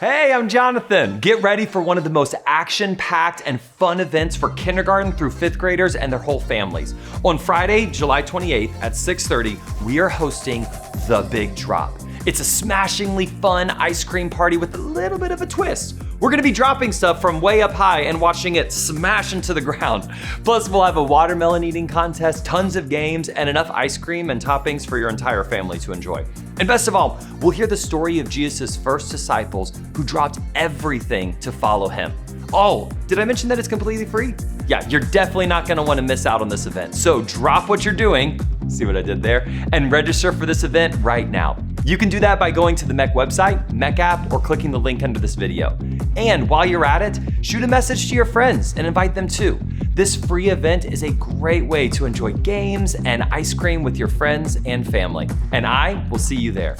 Hey, I'm Jonathan. Get ready for one of the most action-packed and fun events for kindergarten through 5th graders and their whole families. On Friday, July 28th at 6:30, we are hosting The Big Drop. It's a smashingly fun ice cream party with a little bit of a twist. We're gonna be dropping stuff from way up high and watching it smash into the ground. Plus, we'll have a watermelon eating contest, tons of games, and enough ice cream and toppings for your entire family to enjoy. And best of all, we'll hear the story of Jesus' first disciples who dropped everything to follow him. Oh, did I mention that it's completely free? Yeah, you're definitely not gonna wanna miss out on this event. So drop what you're doing, see what I did there, and register for this event right now. You can do that by going to the MEC website, MEC app, or clicking the link under this video. And while you're at it, shoot a message to your friends and invite them too. This free event is a great way to enjoy games and ice cream with your friends and family. And I will see you there.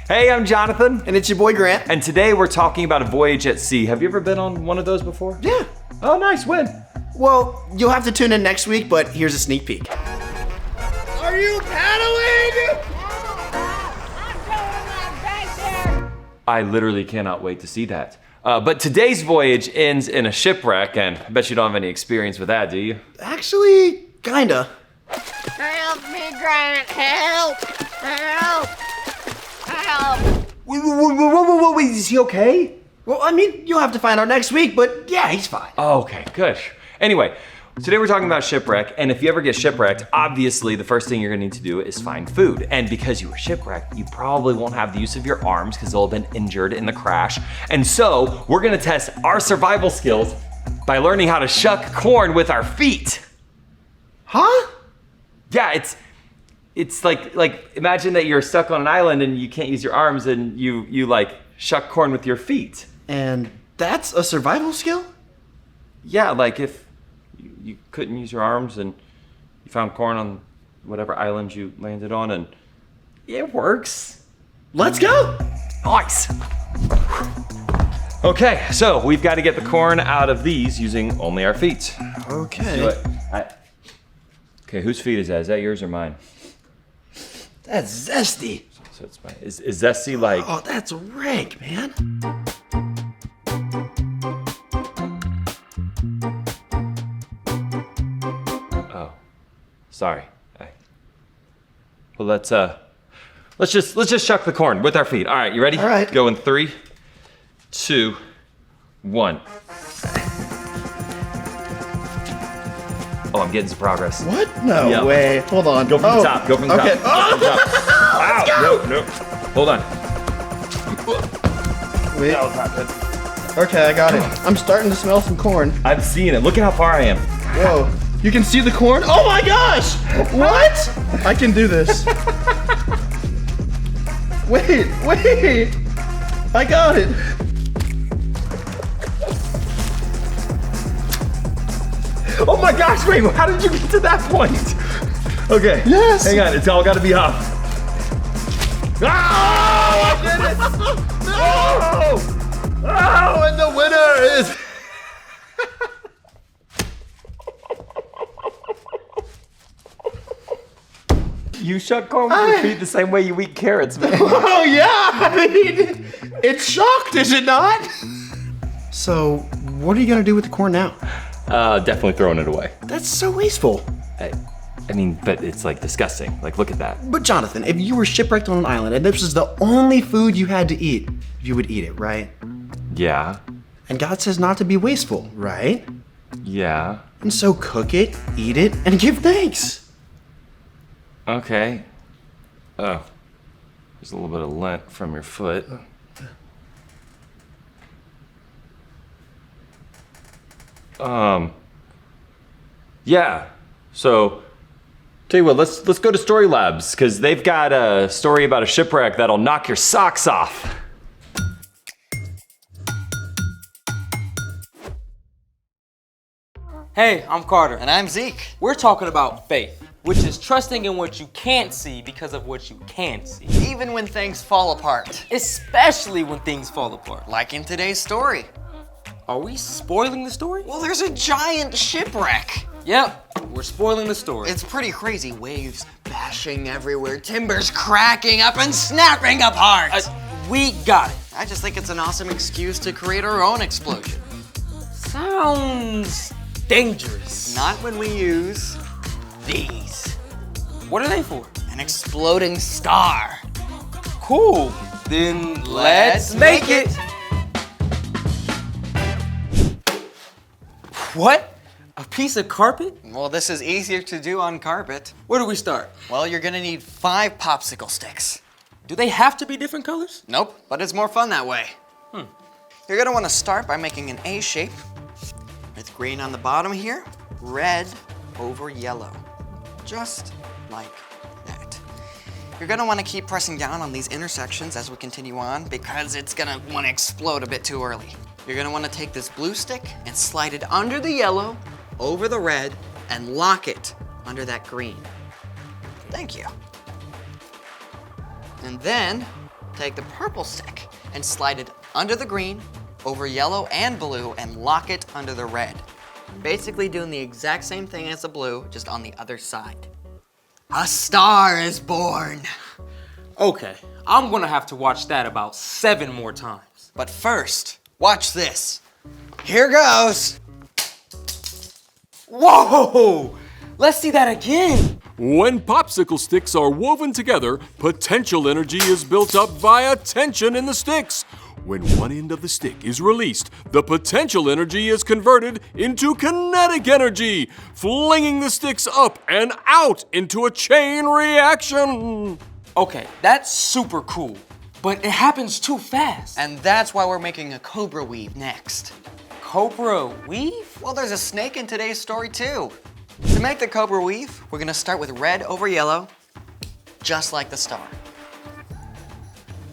Hey, I'm Jonathan. And it's your boy Grant. And today we're talking about a voyage at sea. Have you ever been on one of those before? Yeah. Oh, nice. When? Well, you'll have to tune in next week, but here's a sneak peek. Are you paddling? I literally cannot wait to see that. But today's voyage ends in a shipwreck, and I bet you don't have any experience with that, do you? Actually, kinda. Help me, Grant! Help! Help! Help! Wait, is he okay? Well, I mean, you'll have to find out next week, but yeah, he's fine. Oh, okay, good. Anyway, today we're talking about shipwreck, and if you ever get shipwrecked, obviously the first thing you're gonna need to do is find food. And because you were shipwrecked, you probably won't have the use of your arms because they'll have been injured in the crash. And so we're gonna test our survival skills by learning how to shuck corn with our feet. Huh? Yeah, it's like imagine that you're stuck on an island and you can't use your arms and you like shuck corn with your feet. And that's a survival skill? Yeah, like if you couldn't use your arms and you found corn on whatever island you landed on, and it works. Let's go! Nice. Okay, so we've got to get the corn out of these using only our feet. Okay. Do it. Okay, whose feet is that? Is that yours or mine? That's zesty. So it's mine. Is zesty like? Oh, that's rank, man. Oh, sorry. Well, let's just shuck the corn with our feet. All right, you ready? All right. Go in 3, 2, 1. Oh, I'm getting some progress. What? No Yep. way. Hold on. Go from the top. Go from the okay. top. Go from the top. Ow! No. Hold on. Wait. That was not good. Okay, I got it. I'm starting to smell some corn. I'm seeing it. Look at how far I am. Whoa. You can see the corn? Oh my gosh! What? I can do this. Wait. I got it. Oh my gosh, wait, how did you get to that point? Okay. Yes. Hang on, it's all gotta be off. Oh, I did it! No! Oh, and the winner is... You shuck corn with your feet the same way you eat carrots, man. Oh yeah, I mean, it's shocked, is it not? So, what are you gonna do with the corn now? Definitely throwing it away. That's so wasteful. I mean, but it's like disgusting. Like, look at that. But Jonathan, if you were shipwrecked on an island and this was the only food you had to eat, you would eat it, right? Yeah. And God says not to be wasteful, right? Yeah. And so cook it, eat it, and give thanks. Okay. Oh. There's a little bit of lint from your foot. Yeah. So, tell you what, let's go to Story Labs, because they've got a story about a shipwreck that'll knock your socks off. Hey, I'm Carter. And I'm Zeke. We're talking about faith, which is trusting in what you can't see because of what you can see. Even when things fall apart. Especially when things fall apart. Like in today's story. Are we spoiling the story? Well, there's a giant shipwreck. Yep, we're spoiling the story. It's pretty crazy. Waves bashing everywhere, timbers cracking up and snapping apart. We got it. I just think it's an awesome excuse to create our own explosion. Sounds dangerous. Not when we use these. What are they for? An exploding star. Cool. Then let's make it. What? A piece of carpet? Well, this is easier to do on carpet. Where do we start? Well, you're gonna need 5 popsicle sticks. Do they have to be different colors? Nope, but it's more fun that way. You're gonna wanna start by making an A shape with green on the bottom here, red over yellow, just like that. You're gonna wanna keep pressing down on these intersections as we continue on because it's gonna wanna explode a bit too early. You're gonna wanna take this blue stick and slide it under the yellow, over the red, and lock it under that green. Thank you. And then take the purple stick and slide it under the green, over yellow and blue, and lock it under the red. Basically doing the exact same thing as the blue, just on the other side. A star is born. Okay, I'm gonna have to watch that about 7 more times. But first, watch this. Here goes. Whoa! Let's see that again. When popsicle sticks are woven together, potential energy is built up via tension in the sticks. When one end of the stick is released, the potential energy is converted into kinetic energy, flinging the sticks up and out into a chain reaction. Okay, that's super cool, but it happens too fast. And that's why we're making a cobra weave next. Cobra weave? Well, there's a snake in today's story too. To make the cobra weave, we're gonna start with red over yellow, just like the star.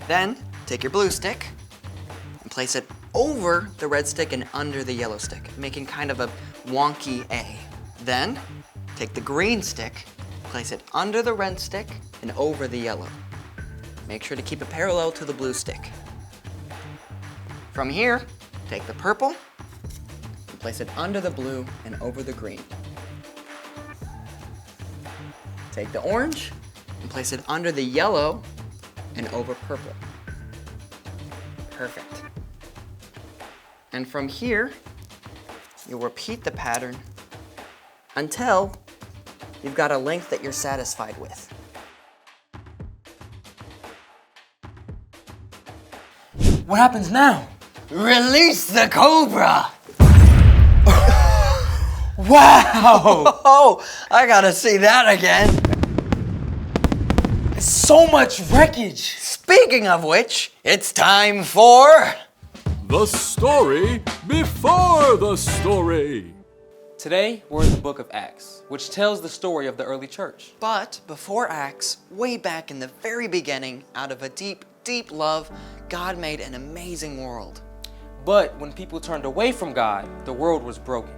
Then, take your blue stick and place it over the red stick and under the yellow stick, making kind of a wonky A. Then, take the green stick, place it under the red stick and over the yellow. Make sure to keep it parallel to the blue stick. From here, take the purple and place it under the blue and over the green. Take the orange and place it under the yellow and over purple. Perfect. And from here, you'll repeat the pattern until you've got a length that you're satisfied with. What happens now? Release the cobra! Wow! Oh, I gotta see that again. So much wreckage. Speaking of which, it's time for... The story before the story. Today, we're in the book of Acts, which tells the story of the early church. But before Acts, way back in the very beginning, out of a deep, deep love, God made an amazing world. But when people turned away from God, the world was broken.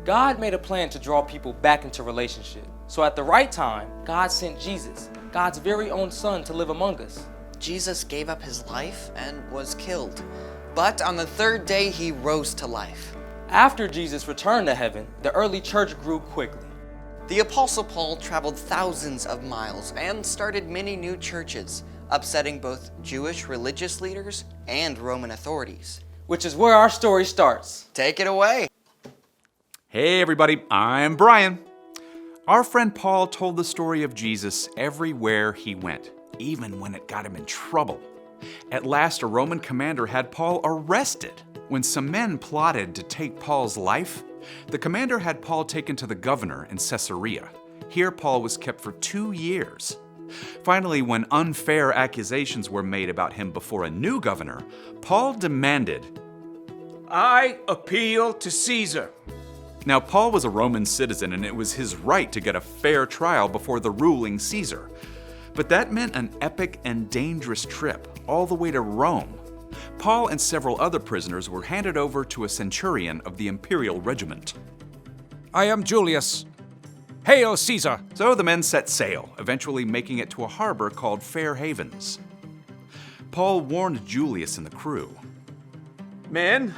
God made a plan to draw people back into relationship. So at the right time, God sent Jesus, God's very own son, to live among us. Jesus gave up his life and was killed. But on the 3rd day, he rose to life. After Jesus returned to heaven, the early church grew quickly. The Apostle Paul traveled thousands of miles and started many new churches, upsetting both Jewish religious leaders and Roman authorities. Which is where our story starts. Take it away. Hey everybody, I'm Brian. Our friend Paul told the story of Jesus everywhere he went, even when it got him in trouble. At last, a Roman commander had Paul arrested. When some men plotted to take Paul's life, the commander had Paul taken to the governor in Caesarea. Here, Paul was kept for 2 years. Finally, when unfair accusations were made about him before a new governor, Paul demanded, I appeal to Caesar. Now, Paul was a Roman citizen, and it was his right to get a fair trial before the ruling Caesar. But that meant an epic and dangerous trip all the way to Rome. Paul and several other prisoners were handed over to a centurion of the imperial regiment. I am Julius. Hail Caesar! So the men set sail, eventually making it to a harbor called Fair Havens. Paul warned Julius and the crew. Men,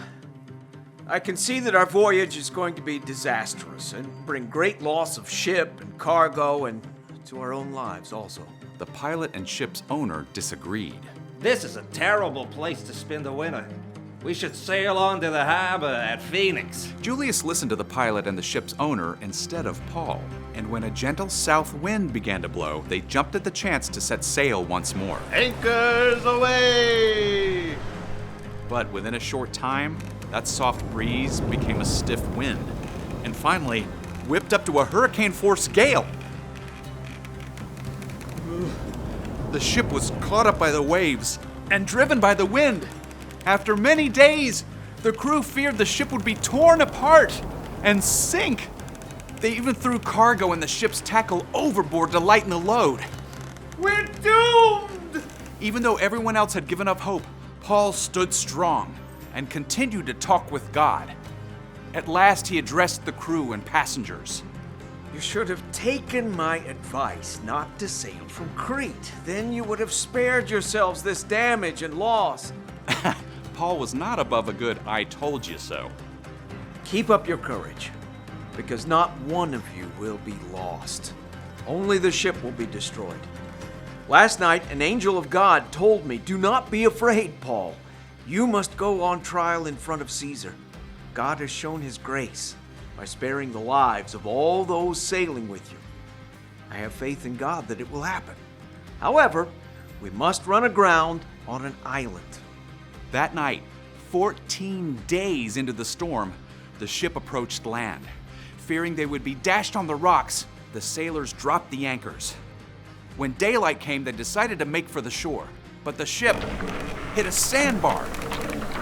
I can see that our voyage is going to be disastrous and bring great loss of ship and cargo and to our own lives also. The pilot and ship's owner disagreed. This is a terrible place to spend the winter. We should sail on to the harbor at Phoenix. Julius listened to the pilot and the ship's owner instead of Paul, and when a gentle south wind began to blow, they jumped at the chance to set sail once more. Anchors away! But within a short time, that soft breeze became a stiff wind, and finally whipped up to a hurricane-force gale. The ship was caught up by the waves and driven by the wind. After many days, the crew feared the ship would be torn apart and sink. They even threw cargo and the ship's tackle overboard to lighten the load. We're doomed! Even though everyone else had given up hope, Paul stood strong and continued to talk with God. At last, he addressed the crew and passengers. You should have taken my advice not to sail from Crete. Then you would have spared yourselves this damage and loss. Paul was not above a good "I told you so." Keep up your courage, because not one of you will be lost. Only the ship will be destroyed. Last night, an angel of God told me, "Do not be afraid, Paul. You must go on trial in front of Caesar. God has shown his grace by sparing the lives of all those sailing with you. I have faith in God that it will happen. However, we must run aground on an island." That night, 14 days into the storm, the ship approached land. Fearing they would be dashed on the rocks, the sailors dropped the anchors. When daylight came, they decided to make for the shore, but the ship hit a sandbar.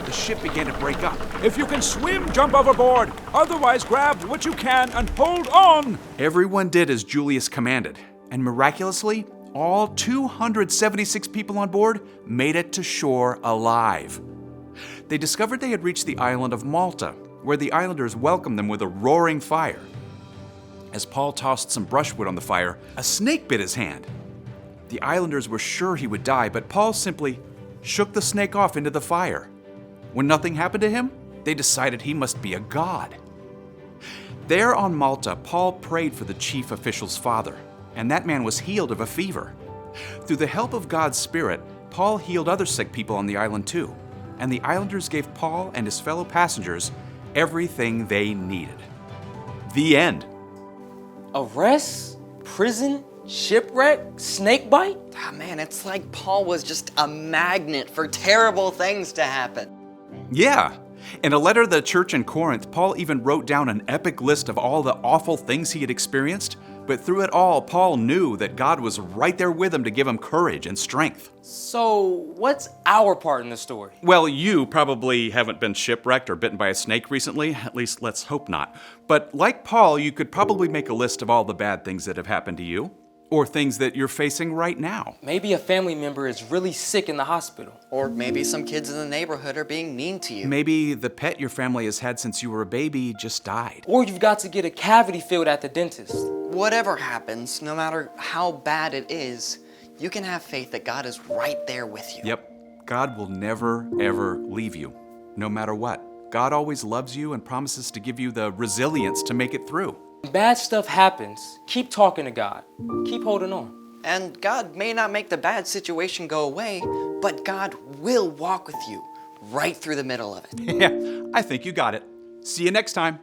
The ship began to break up. If you can swim, jump overboard. Otherwise, grab what you can and hold on. Everyone did as Julius commanded, and miraculously, all 276 people on board made it to shore alive. They discovered they had reached the island of Malta, where the islanders welcomed them with a roaring fire. As Paul tossed some brushwood on the fire, a snake bit his hand. The islanders were sure he would die, but Paul simply shook the snake off into the fire. When nothing happened to him, they decided he must be a god. There on Malta, Paul prayed for the chief official's father, and that man was healed of a fever. Through the help of God's Spirit, Paul healed other sick people on the island too, and the islanders gave Paul and his fellow passengers everything they needed. The end. Arrest, prison, shipwreck, snake bite? Ah, man, it's like Paul was just a magnet for terrible things to happen. Yeah. In a letter to the church in Corinth, Paul even wrote down an epic list of all the awful things he had experienced. But through it all, Paul knew that God was right there with him to give him courage and strength. So, what's our part in the story? Well, you probably haven't been shipwrecked or bitten by a snake recently. At least, let's hope not. But like Paul, you could probably make a list of all the bad things that have happened to you, or things that you're facing right now. Maybe a family member is really sick in the hospital. Or maybe some kids in the neighborhood are being mean to you. Maybe the pet your family has had since you were a baby just died. Or you've got to get a cavity filled at the dentist. Whatever happens, no matter how bad it is, you can have faith that God is right there with you. Yep, God will never, ever leave you, no matter what. God always loves you and promises to give you the resilience to make it through. When bad stuff happens, keep talking to God. Keep holding on. And God may not make the bad situation go away, but God will walk with you right through the middle of it. Yeah, I think you got it. See you next time.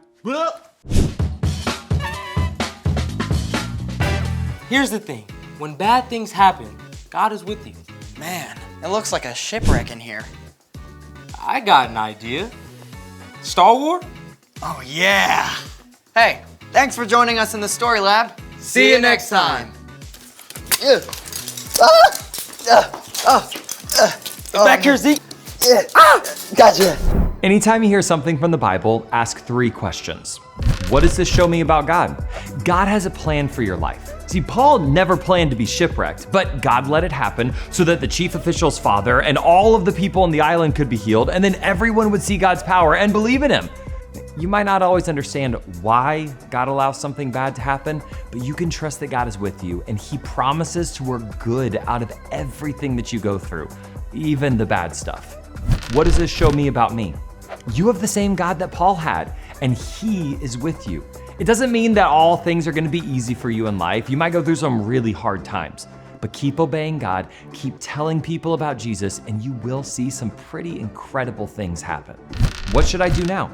Here's the thing. When bad things happen, God is with you. Man, it looks like a shipwreck in here. I got an idea. Star Wars? Oh yeah! Hey, thanks for joining us in the Story Lab. See you next time. Get Back here, Zeke. Gotcha. Anytime you hear something from the Bible, ask 3 questions. What does this show me about God? God has a plan for your life. See, Paul never planned to be shipwrecked, but God let it happen so that the chief official's father and all of the people on the island could be healed, and then everyone would see God's power and believe in him. You might not always understand why God allows something bad to happen, but you can trust that God is with you, and he promises to work good out of everything that you go through, even the bad stuff. What does this show me about me? You have the same God that Paul had, and he is with you. It doesn't mean that all things are gonna be easy for you in life. You might go through some really hard times, but keep obeying God, keep telling people about Jesus, and you will see some pretty incredible things happen. What should I do now?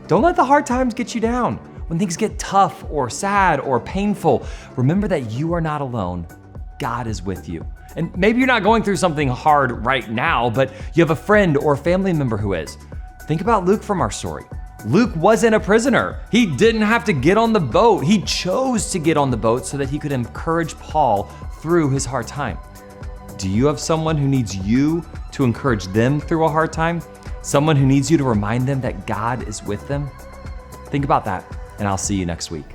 Don't let the hard times get you down. When things get tough or sad or painful, remember that you are not alone. God is with you. And maybe you're not going through something hard right now, but you have a friend or a family member who is. Think about Luke from our story. Luke wasn't a prisoner. He didn't have to get on the boat. He chose to get on the boat so that he could encourage Paul through his hard time. Do you have someone who needs you to encourage them through a hard time? Someone who needs you to remind them that God is with them? Think about that, and I'll see you next week.